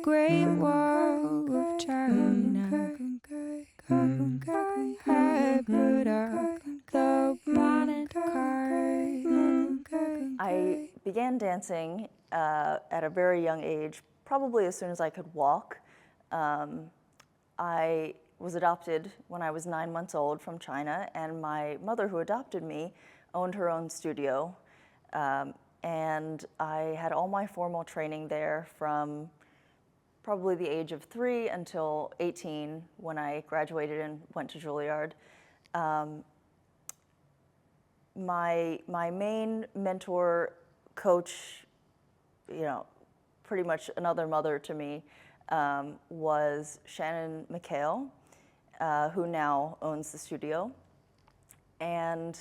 Great Wall of China. I put up the bonnet card. I began dancing at a very young age, probably as soon as I could walk. I was adopted when I was 9 months old from China, and my mother, who adopted me, owned her own studio. And I had all my formal training there from probably the age of 3 until 18 when I graduated and went to Juilliard. My main mentor, coach, you know, pretty much another mother to me, was Shannon McHale, who now owns the studio. And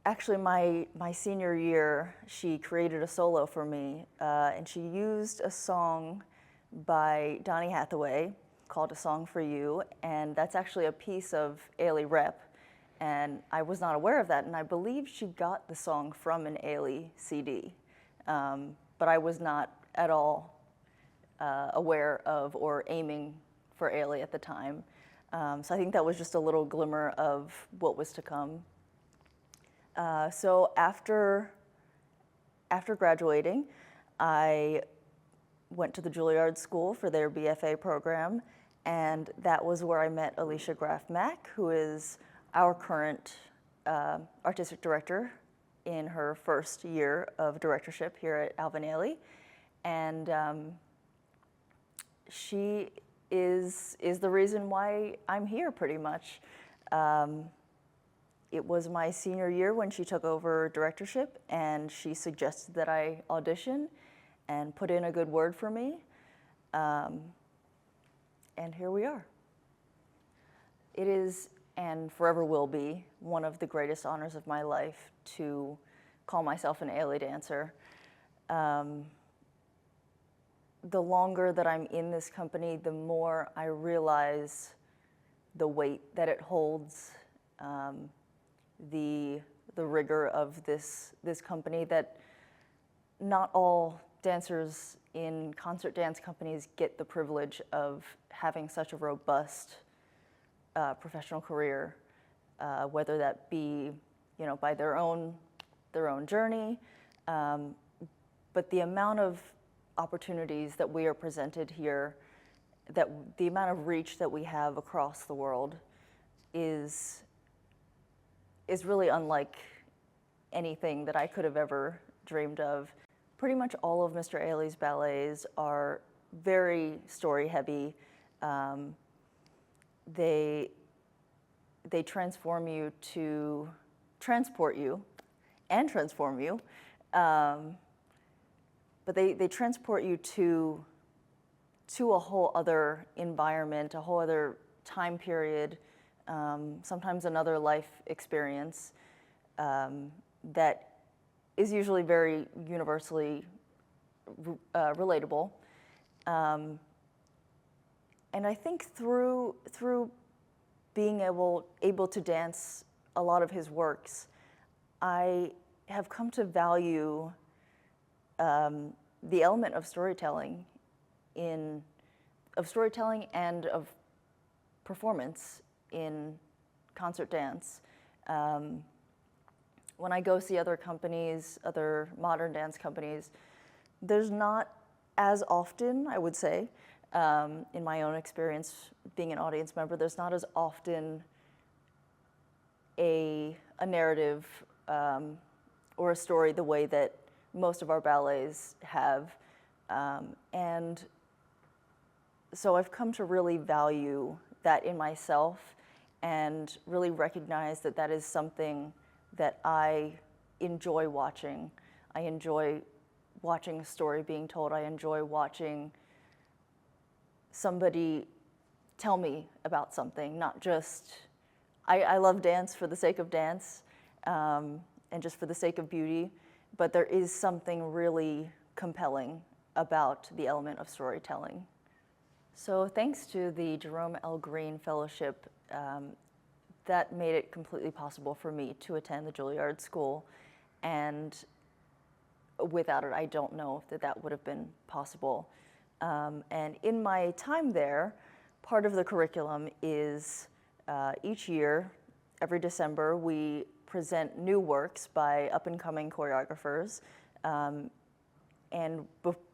actually, my senior year, she created a solo for me, and she used a song by Donny Hathaway called A Song for You, and that's actually a piece of Ailey rep, and I was not aware of that, and I believe she got the song from an Ailey CD, but I was not at all aware of or aiming for Ailey at the time. So I think that was just a little glimmer of what was to come. So after graduating, I went to the Juilliard School for their BFA program, and that was where I met Alicia Graf-Mack, who is our current artistic director in her first year of directorship here at Alvin Ailey. And she is the reason why I'm here, pretty much. It was my senior year when she took over directorship, and she suggested that I audition and put in a good word for me. And here we are. It is, and forever will be, one of the greatest honors of my life to call myself an Ailey dancer. The longer that I'm in this company, the more I realize the weight that it holds, the rigor of this company, that not all dancers in concert dance companies get the privilege of having such a robust professional career, whether that be, you know, by their own journey, but the amount of opportunities that we are presented here, that the amount of reach that we have across the world is really unlike anything that I could have ever dreamed of. Pretty much all of Mr. Ailey's ballets are very story heavy. They transform you to transport you and transform you, but they transport you to a whole other environment, a whole other time period, sometimes another life experience that is usually very universally relatable. And I think through being able to dance a lot of his works, I have come to value the element of storytelling and of performance in concert dance. When I go see other companies, other modern dance companies, there's not as often, I would say, in my own experience being an audience member, there's not as often a narrative or a story the way that most of our ballets have. And so I've come to really value that in myself and really recognize that that is something that I enjoy watching. I enjoy watching a story being told. I enjoy watching somebody tell me about something, not just, I love dance for the sake of dance and just for the sake of beauty, but there is something really compelling about the element of storytelling. So thanks to the Jerome L. Green Fellowship, that made it completely possible for me to attend the Juilliard School, and without it, I don't know that that would have been possible. And in my time there, part of the curriculum is each year, every December, we present new works by up-and-coming choreographers. And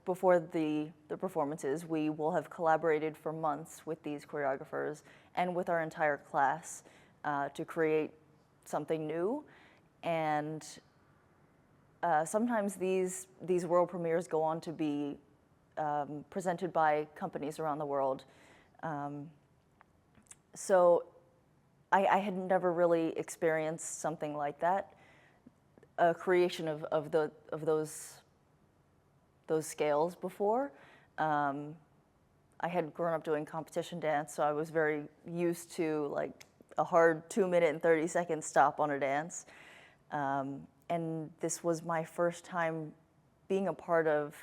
before the performances, we will have collaborated for months with these choreographers and with our entire class to create something new. And sometimes these world premieres go on to be presented by companies around the world. So I had never really experienced something like that, a creation of those scales before. I had grown up doing competition dance, so I was very used to like a hard 2-minute and 30-second stop on a dance. And this was my first time being a part of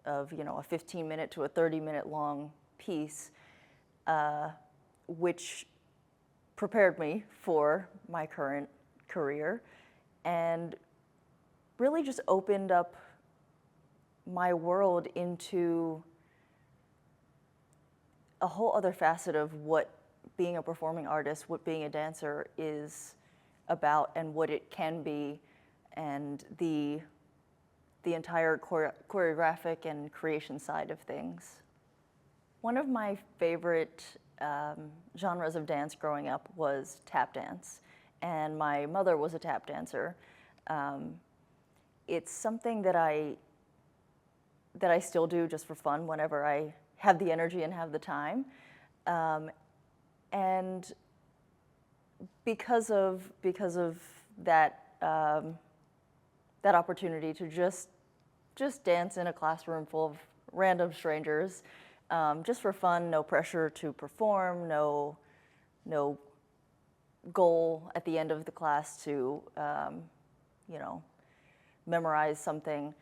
a 15-minute to a 30-minute long piece, which prepared me for my current career and really just opened up my world into a whole other facet of what being a performing artist, what being a dancer is about and what it can be, and the entire choreographic and creation side of things. One of my favorite genres of dance growing up was tap dance, and my mother was a tap dancer. It's something that I still do just for fun whenever I have the energy and have the time. And because of that that opportunity to just dance in a classroom full of random strangers, just for fun, no pressure to perform, no goal at the end of the class to memorize something.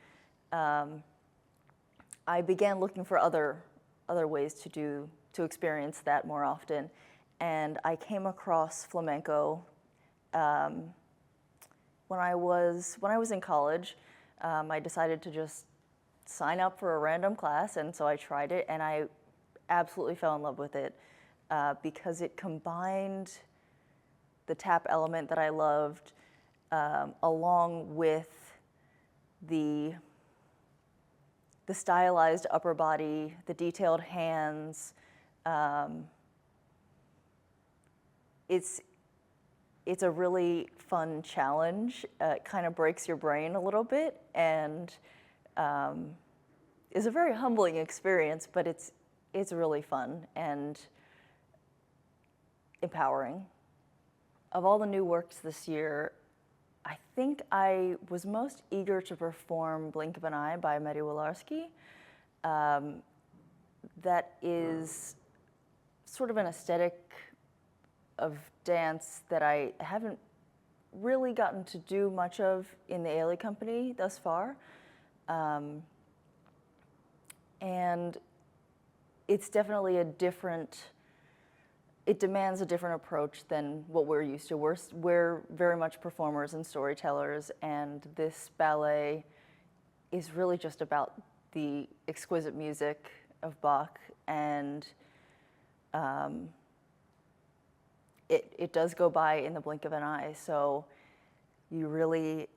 I began looking for other ways to experience that more often, and I came across flamenco when I was in college. I decided to just sign up for a random class, and so I tried it, and I absolutely fell in love with it because it combined the tap element that I loved along with the stylized upper body, the detailed hands. It's a really fun challenge. It kind of breaks your brain a little bit, and is a very humbling experience, but it's really fun and empowering. Of all the new works this year, I think I was most eager to perform Blink of an Eye by Mary Wolarski. That is sort of an aesthetic of dance that I haven't really gotten to do much of in the Ailey company thus far. And it's definitely it demands a different approach than what we're used to. We're very much performers and storytellers, and this ballet is really just about the exquisite music of Bach, and it does go by in the blink of an eye. So you really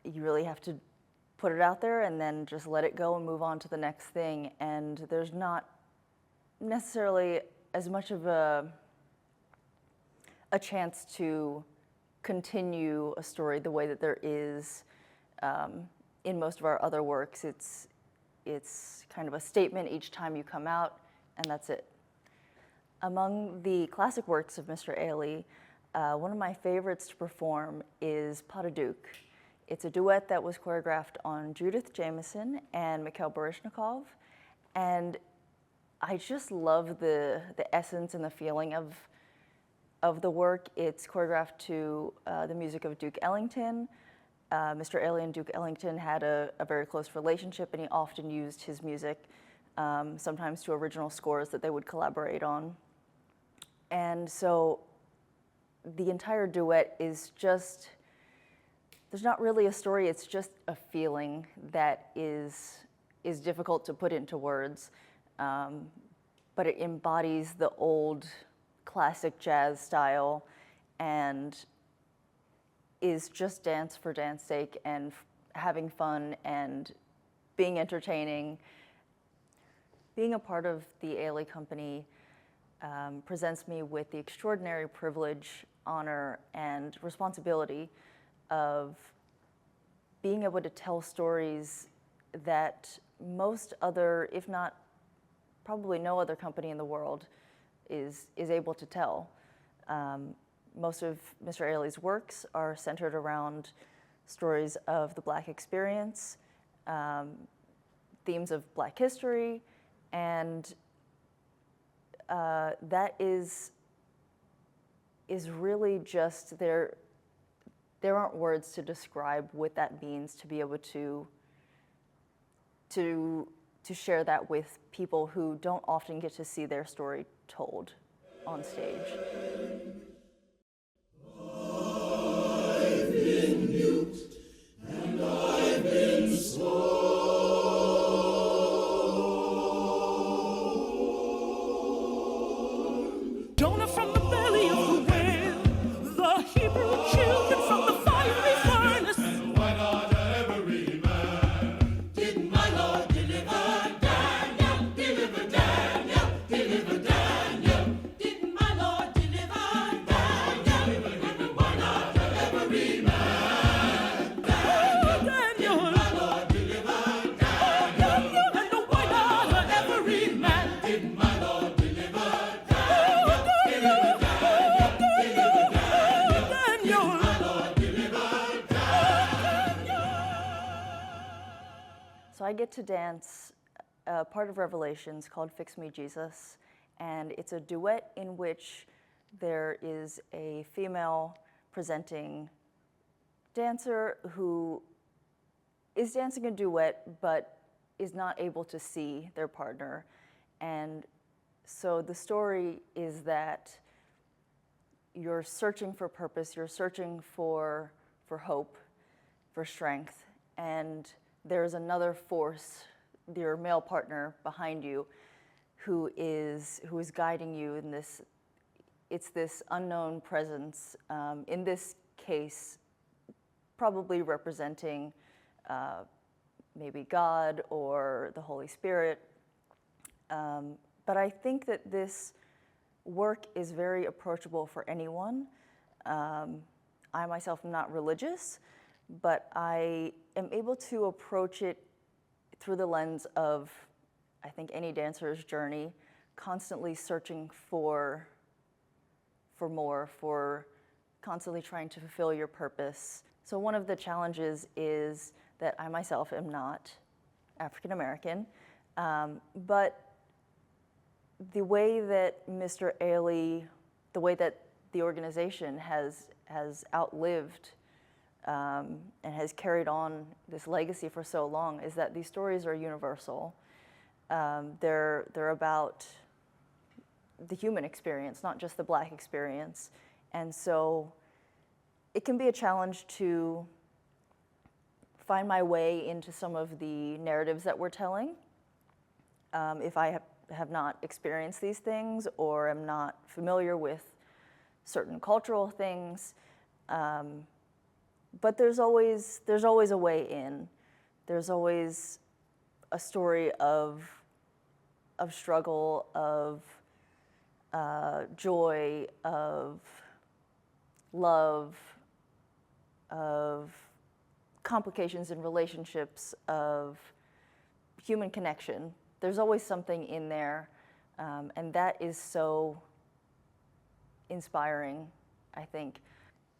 have to put it out there and then just let it go and move on to the next thing. And there's not necessarily as much of a chance to continue a story the way that there is in most of our other works. It's kind of a statement each time you come out, and that's it. Among the classic works of Mr. Ailey, one of my favorites to perform is Pas de Deux. It's a duet that was choreographed on Judith Jamieson and Mikhail Baryshnikov, and I just love the essence and the feeling of the work. It's choreographed to the music of Duke Ellington. Mr. Ailey and Duke Ellington had a very close relationship, and he often used his music, sometimes to original scores that they would collaborate on. And so the entire duet is just, there's not really a story, it's just a feeling that is is difficult to put into words, but it embodies the old classic jazz style and is just dance for dance sake and having fun and being entertaining. Being a part of the Ailey company presents me with the extraordinary privilege, honor, and responsibility of being able to tell stories that most other, if not probably no other company in the world is able to tell. Most of Mr. Ailey's works are centered around stories of the Black experience, themes of Black history, and that is really just there aren't words to describe what that means to be able to share that with people who don't often get to see their story told on stage. I've been mute and I've been scorned. Jonah from the belly of the whale, the Hebrew children from the fiery furnace. And why not every man? Did my Lord deliver Daniel? Deliver Daniel? Deliver Daniel? Did my Lord deliver Daniel? And why not every man? Daniel, My Lord deliver Daniel. and the white heart of every man. Did my Lord deliver Daniel? Deliver Daniel? Deliver Daniel? Daniel, My Lord deliver Daniel. So I get to dance a part of Revelations called Fix Me Jesus, and it's a duet in which there is a female presenting dancer who is dancing a duet but is not able to see their partner. And so the story is that you're searching for purpose, you're searching for hope, for strength, and there's another force, your male partner behind you, who is guiding you in this. It's this unknown presence. In this case, probably representing maybe God or the Holy Spirit. But I think that this work is very approachable for anyone. I myself am not religious, but I am able to approach it through the lens of, I think, any dancer's journey, constantly searching for more, for constantly trying to fulfill your purpose. So one of the challenges is that I myself am not African American, but the way that Mr. Ailey, the way that the organization has outlived and has carried on this legacy for so long is that these stories are universal. They're about the human experience, not just the Black experience. And so it can be a challenge to find my way into some of the narratives that we're telling. If I have not experienced these things or am not familiar with certain cultural things, but there's always a way in. There's always a story of struggle, of joy, of love, of complications in relationships, of human connection. There's always something in there, and that is so inspiring, I think.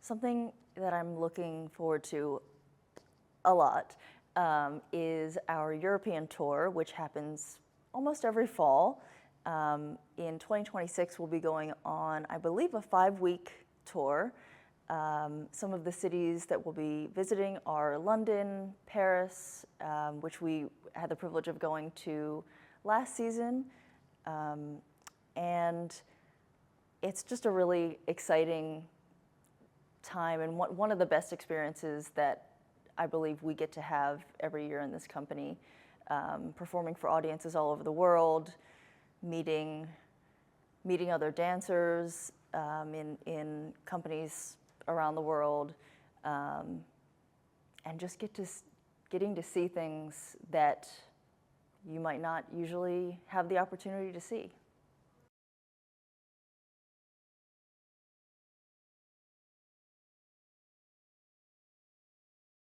Something that I'm looking forward to a lot is our European tour, which happens almost every fall. In 2026, we'll be going on, I believe, a 5-week tour. Some of the cities that we'll be visiting are London, Paris, which we had the privilege of going to last season. And it's just a really exciting time and one of the best experiences that I believe we get to have every year in this company. performing for audiences all over the world, meeting other dancers in companies around the world, and just getting to see things that you might not usually have the opportunity to see.